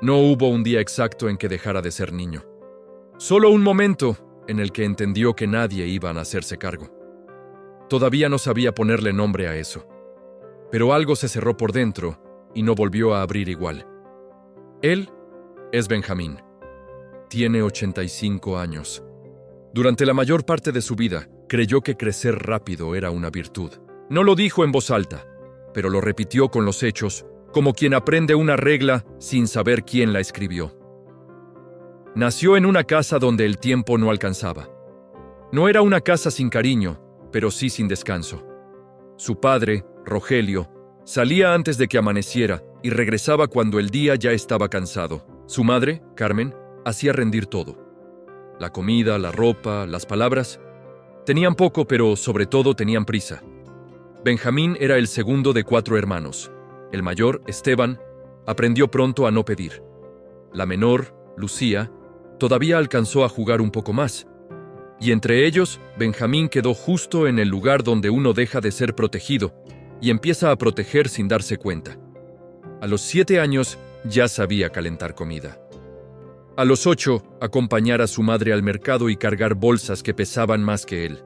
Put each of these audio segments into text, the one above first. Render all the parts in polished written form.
No hubo un día exacto en que dejara de ser niño. Solo un momento en el que entendió que nadie iba a hacerse cargo. Todavía no sabía ponerle nombre a eso. Pero algo se cerró por dentro y no volvió a abrir igual. Él es Benjamín. Tiene 85 años. Durante la mayor parte de su vida, creyó que crecer rápido era una virtud. No lo dijo en voz alta, pero lo repitió con los hechos, como quien aprende una regla sin saber quién la escribió. Nació en una casa donde el tiempo no alcanzaba. No era una casa sin cariño, pero sí sin descanso. Su padre, Rogelio, salía antes de que amaneciera y regresaba cuando el día ya estaba cansado. Su madre, Carmen, hacía rendir todo. La comida, la ropa, las palabras. Tenían poco, pero sobre todo tenían prisa. Benjamín era el segundo de 4 hermanos. El mayor, Esteban, aprendió pronto a no pedir. La menor, Lucía, todavía alcanzó a jugar un poco más. Y entre ellos, Benjamín quedó justo en el lugar donde uno deja de ser protegido y empieza a proteger sin darse cuenta. A los 7 años ya sabía calentar comida. A los 8, acompañar a su madre al mercado y cargar bolsas que pesaban más que él.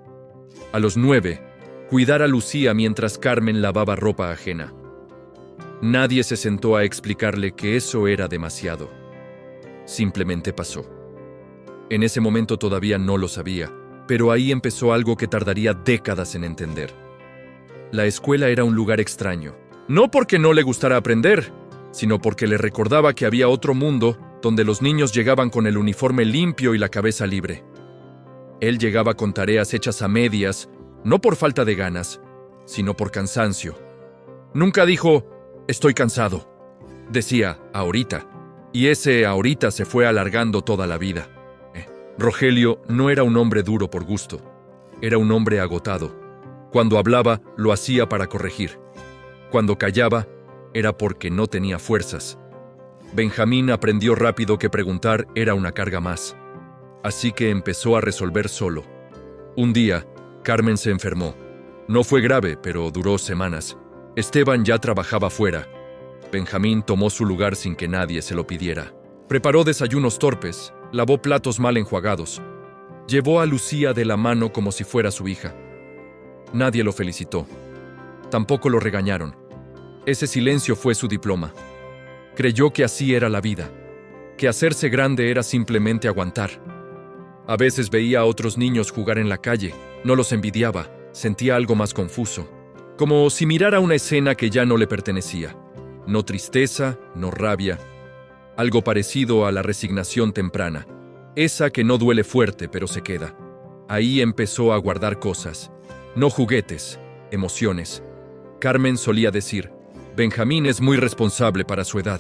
A los 9, cuidar a Lucía mientras Carmen lavaba ropa ajena. Nadie se sentó a explicarle que eso era demasiado. Simplemente pasó. En ese momento todavía no lo sabía, pero ahí empezó algo que tardaría décadas en entender. La escuela era un lugar extraño, no porque no le gustara aprender, sino porque le recordaba que había otro mundo donde los niños llegaban con el uniforme limpio y la cabeza libre. Él llegaba con tareas hechas a medias, no por falta de ganas, sino por cansancio. Nunca dijo, estoy cansado. Decía, ahorita. Y ese ahorita se fue alargando toda la vida. Rogelio no era un hombre duro por gusto. Era un hombre agotado. Cuando hablaba, lo hacía para corregir. Cuando callaba, era porque no tenía fuerzas. Benjamín aprendió rápido que preguntar era una carga más. Así que empezó a resolver solo. Un día, Carmen se enfermó. No fue grave, pero duró semanas. Esteban ya trabajaba fuera. Benjamín tomó su lugar sin que nadie se lo pidiera. Preparó desayunos torpes, lavó platos mal enjuagados. Llevó a Lucía de la mano como si fuera su hija. Nadie lo felicitó. Tampoco lo regañaron. Ese silencio fue su diploma. Creyó que así era la vida, que hacerse grande era simplemente aguantar. A veces veía a otros niños jugar en la calle, no los envidiaba, sentía algo más confuso, como si mirara una escena que ya no le pertenecía. No tristeza, no rabia, algo parecido a la resignación temprana, esa que no duele fuerte pero se queda. Ahí empezó a guardar cosas, no juguetes, emociones. Carmen solía decir, Benjamín es muy responsable para su edad.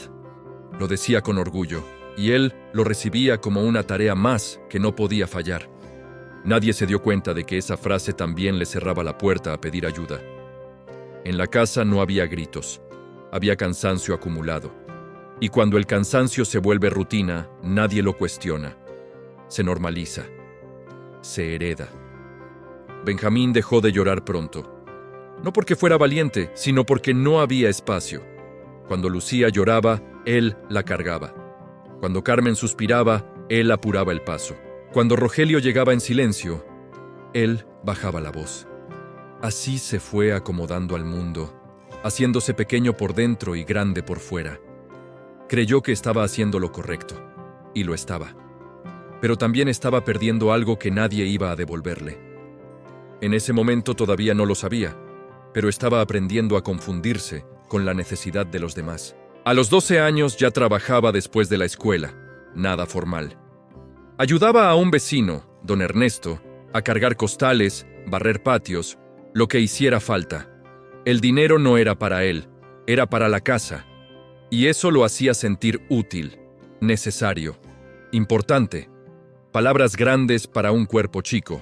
Lo decía con orgullo, y él lo recibía como una tarea más que no podía fallar. Nadie se dio cuenta de que esa frase también le cerraba la puerta a pedir ayuda. En la casa no había gritos, había cansancio acumulado. Y cuando el cansancio se vuelve rutina, nadie lo cuestiona. Se normaliza. Se hereda. Benjamín dejó de llorar pronto. No porque fuera valiente, sino porque no había espacio. Cuando Lucía lloraba, él la cargaba. Cuando Carmen suspiraba, él apuraba el paso. Cuando Rogelio llegaba en silencio, él bajaba la voz. Así se fue acomodando al mundo, haciéndose pequeño por dentro y grande por fuera. Creyó que estaba haciendo lo correcto, y lo estaba. Pero también estaba perdiendo algo que nadie iba a devolverle. En ese momento todavía no lo sabía, pero estaba aprendiendo a confundirse con la necesidad de los demás. A los 12 años ya trabajaba después de la escuela, nada formal. Ayudaba a un vecino, don Ernesto, a cargar costales, barrer patios, lo que hiciera falta. El dinero no era para él, era para la casa. Y eso lo hacía sentir útil, necesario, importante. Palabras grandes para un cuerpo chico.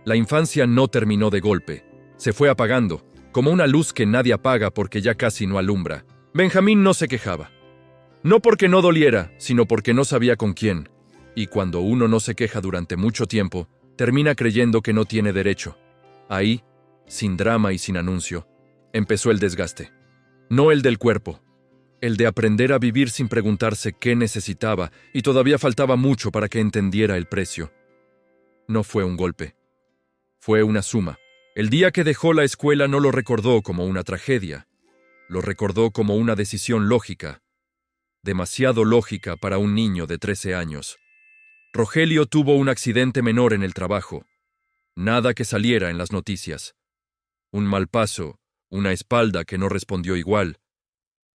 La infancia no terminó de golpe. Se fue apagando, como una luz que nadie apaga porque ya casi no alumbra. Benjamín no se quejaba. No porque no doliera, sino porque no sabía con quién. Y cuando uno no se queja durante mucho tiempo, termina creyendo que no tiene derecho. Ahí, sin drama y sin anuncio, empezó el desgaste. No el del cuerpo, el de aprender a vivir sin preguntarse qué necesitaba, y todavía faltaba mucho para que entendiera el precio. No fue un golpe. Fue una suma. El día que dejó la escuela no lo recordó como una tragedia. Lo recordó como una decisión lógica. Demasiado lógica para un niño de 13 años. Rogelio tuvo un accidente menor en el trabajo. Nada que saliera en las noticias. Un mal paso, una espalda que no respondió igual.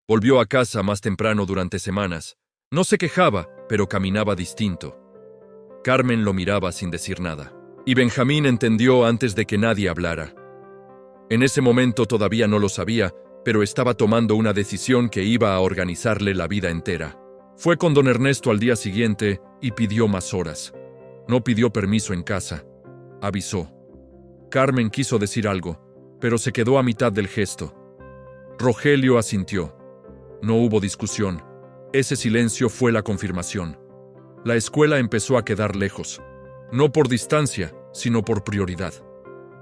Volvió a casa más temprano durante semanas. No se quejaba, pero caminaba distinto. Carmen lo miraba sin decir nada. Y Benjamín entendió antes de que nadie hablara. En ese momento todavía no lo sabía, pero estaba tomando una decisión que iba a organizarle la vida entera. Fue con don Ernesto al día siguiente y pidió más horas. No pidió permiso en casa. Avisó. Carmen quiso decir algo, pero se quedó a mitad del gesto. Rogelio asintió. No hubo discusión. Ese silencio fue la confirmación. La escuela empezó a quedar lejos. No por distancia, sino por prioridad.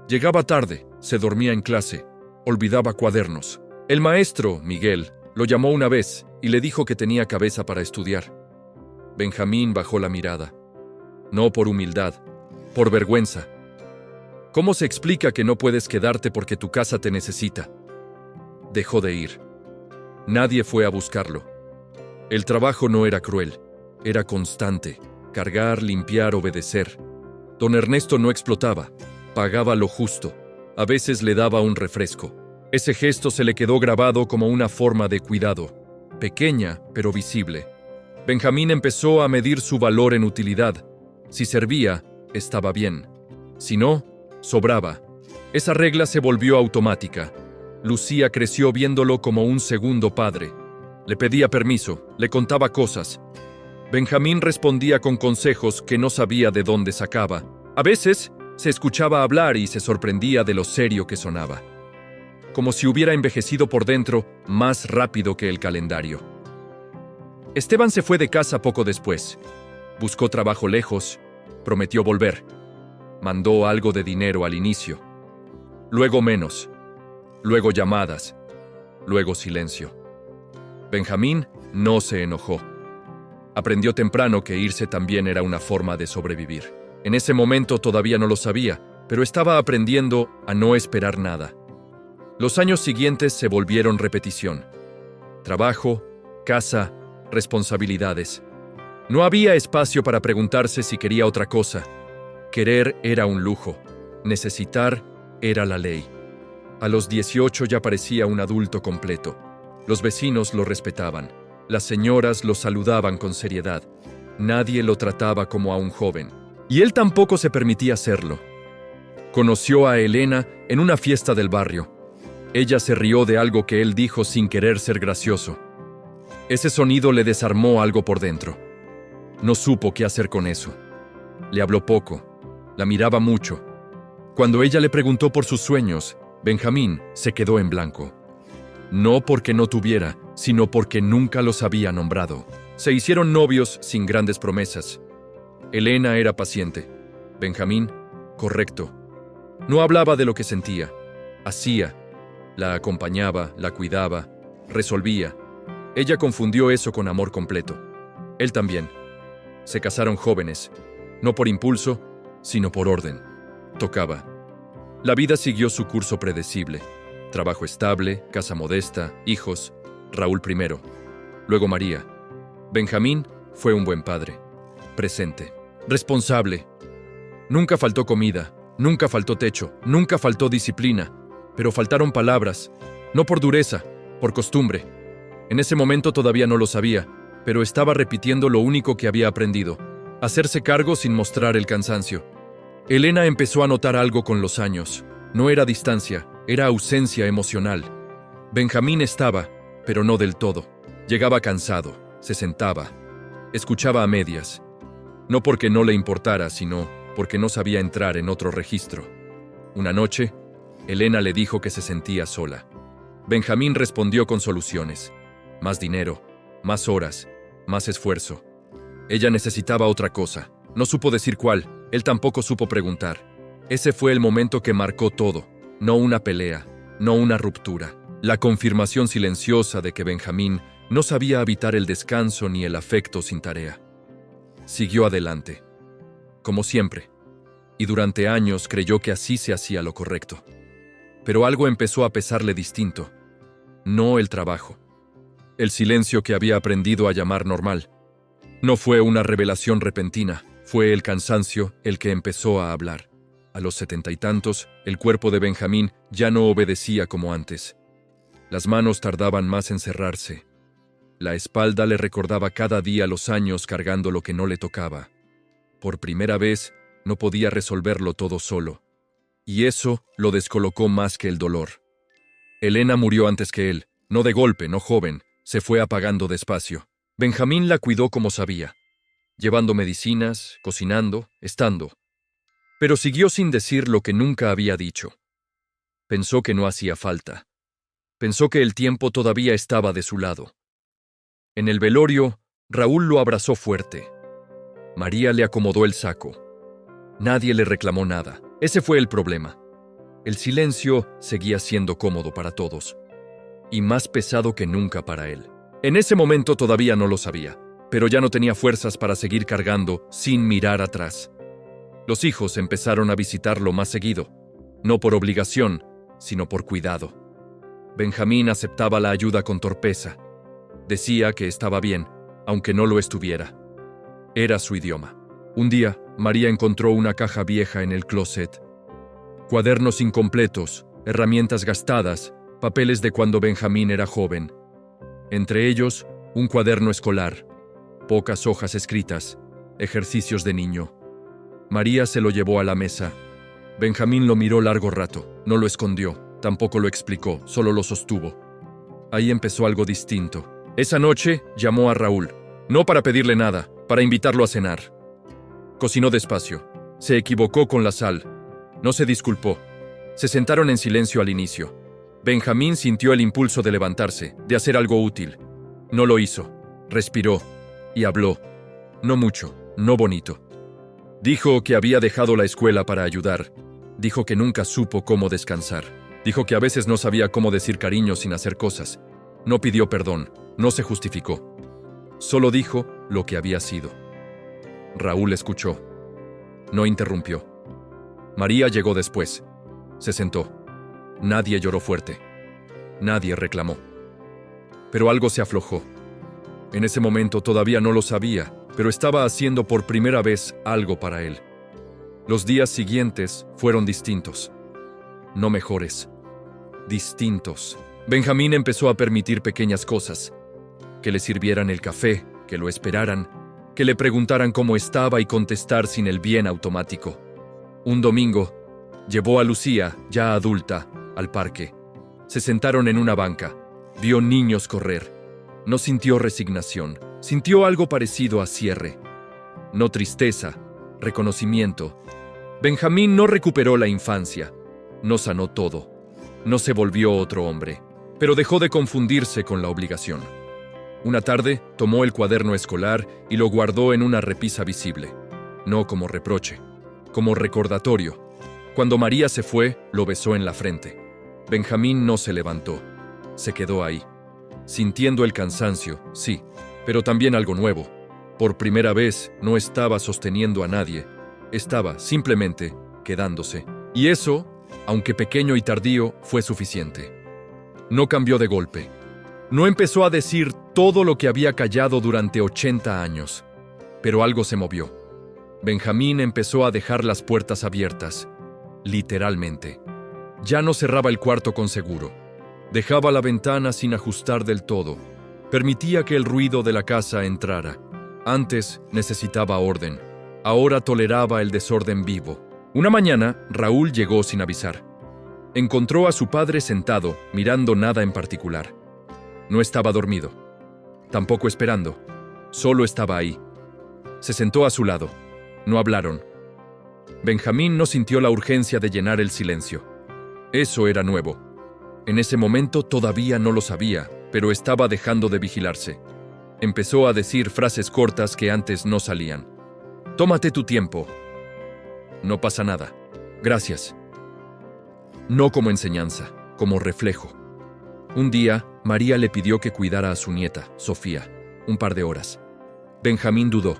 Llegaba tarde, se dormía en clase, olvidaba cuadernos. El maestro, Miguel, lo llamó una vez y le dijo que tenía cabeza para estudiar. Benjamín bajó la mirada. No por humildad, por vergüenza. ¿Cómo se explica que no puedes quedarte porque tu casa te necesita? Dejó de ir. Nadie fue a buscarlo. El trabajo no era cruel, era constante. Cargar, limpiar, obedecer. Don Ernesto no explotaba, pagaba lo justo. A veces le daba un refresco. Ese gesto se le quedó grabado como una forma de cuidado, pequeña pero visible. Benjamín empezó a medir su valor en utilidad. Si servía, estaba bien. Si no, sobraba. Esa regla se volvió automática. Lucía creció viéndolo como un segundo padre. Le pedía permiso, le contaba cosas. Benjamín respondía con consejos que no sabía de dónde sacaba. A veces se escuchaba hablar y se sorprendía de lo serio que sonaba. Como si hubiera envejecido por dentro más rápido que el calendario. Esteban se fue de casa poco después. Buscó trabajo lejos, prometió volver. Mandó algo de dinero al inicio. Luego menos. Luego llamadas. Luego silencio. Benjamín no se enojó. Aprendió temprano que irse también era una forma de sobrevivir. En ese momento todavía no lo sabía, pero estaba aprendiendo a no esperar nada. Los años siguientes se volvieron repetición. Trabajo, casa, responsabilidades. No había espacio para preguntarse si quería otra cosa. Querer era un lujo. Necesitar era la ley. A los 18 ya parecía un adulto completo. Los vecinos lo respetaban. Las señoras lo saludaban con seriedad. Nadie lo trataba como a un joven. Y él tampoco se permitía hacerlo. Conoció a Elena en una fiesta del barrio. Ella se rió de algo que él dijo sin querer ser gracioso. Ese sonido le desarmó algo por dentro. No supo qué hacer con eso. Le habló poco. La miraba mucho. Cuando ella le preguntó por sus sueños, Benjamín se quedó en blanco. No porque no tuviera, sino porque nunca los había nombrado. Se hicieron novios sin grandes promesas. Elena era paciente. Benjamín, correcto. No hablaba de lo que sentía. Hacía. La acompañaba, la cuidaba, resolvía. Ella confundió eso con amor completo. Él también. Se casaron jóvenes. No por impulso, sino por orden. Tocaba. La vida siguió su curso predecible. Trabajo estable, casa modesta, hijos, Raúl primero, luego María. Benjamín fue un buen padre, presente, responsable. Nunca faltó comida, nunca faltó techo, nunca faltó disciplina, pero faltaron palabras, no por dureza, por costumbre. En ese momento todavía no lo sabía, pero estaba repitiendo lo único que había aprendido, hacerse cargo sin mostrar el cansancio. Elena empezó a notar algo con los años. No era distancia, era ausencia emocional. Benjamín estaba, pero no del todo. Llegaba cansado, se sentaba, escuchaba a medias. No porque no le importara, sino porque no sabía entrar en otro registro. Una noche, Elena le dijo que se sentía sola. Benjamín respondió con soluciones. Más dinero, más horas, más esfuerzo. Ella necesitaba otra cosa. No supo decir cuál, él tampoco supo preguntar. Ese fue el momento que marcó todo. No una pelea, no una ruptura. La confirmación silenciosa de que Benjamín No sabía habitar el descanso ni el afecto sin tarea. Siguió adelante, como siempre, y durante años creyó que así se hacía lo correcto. Pero algo empezó a pesarle distinto. No el trabajo. El silencio que había aprendido a llamar normal. No fue una revelación repentina, fue el cansancio el que empezó a hablar. A los 70 y tantos, el cuerpo de Benjamín ya no obedecía como antes. Las manos tardaban más en cerrarse. La espalda le recordaba cada día los años cargando lo que no le tocaba. Por primera vez, no podía resolverlo todo solo. Y eso lo descolocó más que el dolor. Elena murió antes que él, no de golpe, no joven, se fue apagando despacio. Benjamín la cuidó como sabía, llevando medicinas, cocinando, estando. Pero siguió sin decir lo que nunca había dicho. Pensó que no hacía falta. Pensó que el tiempo todavía estaba de su lado. En el velorio, Raúl lo abrazó fuerte. María le acomodó el saco. Nadie le reclamó nada. Ese fue el problema. El silencio seguía siendo cómodo para todos, y más pesado que nunca para él. En ese momento todavía no lo sabía, pero ya no tenía fuerzas para seguir cargando sin mirar atrás. Los hijos empezaron a visitarlo más seguido, no por obligación, sino por cuidado. Benjamín aceptaba la ayuda con torpeza. Decía que estaba bien, aunque no lo estuviera. Era su idioma. Un día, María encontró una caja vieja en el closet. Cuadernos incompletos, herramientas gastadas, papeles de cuando Benjamín era joven. Entre ellos, un cuaderno escolar, pocas hojas escritas, ejercicios de niño. María se lo llevó a la mesa. Benjamín lo miró largo rato, no lo escondió, tampoco lo explicó, solo lo sostuvo. Ahí empezó algo distinto. Esa noche llamó a Raúl, no para pedirle nada, para invitarlo a cenar. Cocinó despacio, se equivocó con la sal, no se disculpó. Se sentaron en silencio al inicio. Benjamín sintió el impulso de levantarse, de hacer algo útil. No lo hizo, respiró y habló. No mucho, no bonito. Dijo que había dejado la escuela para ayudar. Dijo que nunca supo cómo descansar. Dijo que a veces no sabía cómo decir cariño sin hacer cosas. No pidió perdón, no se justificó. Solo dijo lo que había sido. Raúl escuchó. No interrumpió. María llegó después. Se sentó. Nadie lloró fuerte. Nadie reclamó. Pero algo se aflojó. En ese momento todavía no lo sabía, pero estaba haciendo por primera vez algo para él. Los días siguientes fueron distintos. No mejores. Distintos. Benjamín empezó a permitir pequeñas cosas. Que le sirvieran el café, que lo esperaran, que le preguntaran cómo estaba y contestar sin el bien automático. Un domingo, llevó a Lucía, ya adulta, al parque. Se sentaron en una banca. Vio niños correr. No sintió resignación. Sintió algo parecido a cierre. No tristeza, reconocimiento. Benjamín no recuperó la infancia. No sanó todo. No se volvió otro hombre. Pero dejó de confundirse con la obligación. Una tarde, tomó el cuaderno escolar y lo guardó en una repisa visible. No como reproche, como recordatorio. Cuando María se fue, lo besó en la frente. Benjamín no se levantó. Se quedó ahí. Sintiendo el cansancio, sí, pero también algo nuevo. Por primera vez, no estaba sosteniendo a nadie. Estaba, simplemente, quedándose. Y eso, aunque pequeño y tardío, fue suficiente. No cambió de golpe. No empezó a decir todo lo que había callado durante 80 años. Pero algo se movió. Benjamín empezó a dejar las puertas abiertas. Literalmente. Ya no cerraba el cuarto con seguro. Dejaba la ventana sin ajustar del todo. Permitía que el ruido de la casa entrara. Antes necesitaba orden. Ahora toleraba el desorden vivo. Una mañana, Raúl llegó sin avisar. Encontró a su padre sentado, mirando nada en particular. No estaba dormido. Tampoco esperando. Solo estaba ahí. Se sentó a su lado. No hablaron. Benjamín no sintió la urgencia de llenar el silencio. Eso era nuevo. En ese momento todavía no lo sabía, pero estaba dejando de vigilarse. Empezó a decir frases cortas que antes no salían. Tómate tu tiempo. No pasa nada. Gracias. No como enseñanza, como reflejo. Un día, María le pidió que cuidara a su nieta, Sofía, un par de horas. Benjamín dudó,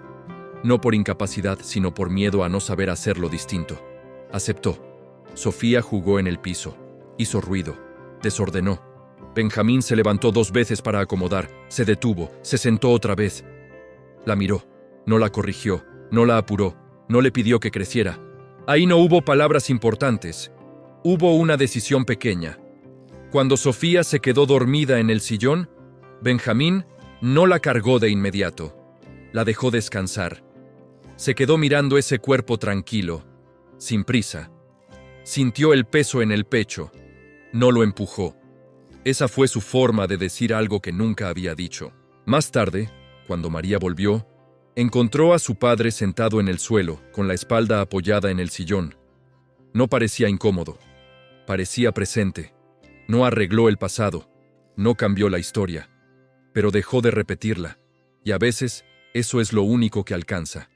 no por incapacidad, sino por miedo a no saber hacerlo distinto. Aceptó. Sofía jugó en el piso, hizo ruido, desordenó. Benjamín se levantó 2 veces para acomodar, se detuvo, se sentó otra vez. La miró, no la corrigió, no la apuró, no le pidió que creciera. Ahí no hubo palabras importantes, hubo una decisión pequeña. Cuando Sofía se quedó dormida en el sillón, Benjamín no la cargó de inmediato, la dejó descansar. Se quedó mirando ese cuerpo tranquilo, sin prisa. Sintió el peso en el pecho, no lo empujó. Esa fue su forma de decir algo que nunca había dicho. Más tarde, cuando María volvió, encontró a su padre sentado en el suelo, con la espalda apoyada en el sillón. No parecía incómodo, parecía presente. No arregló el pasado, no cambió la historia, pero dejó de repetirla, y a veces eso es lo único que alcanza.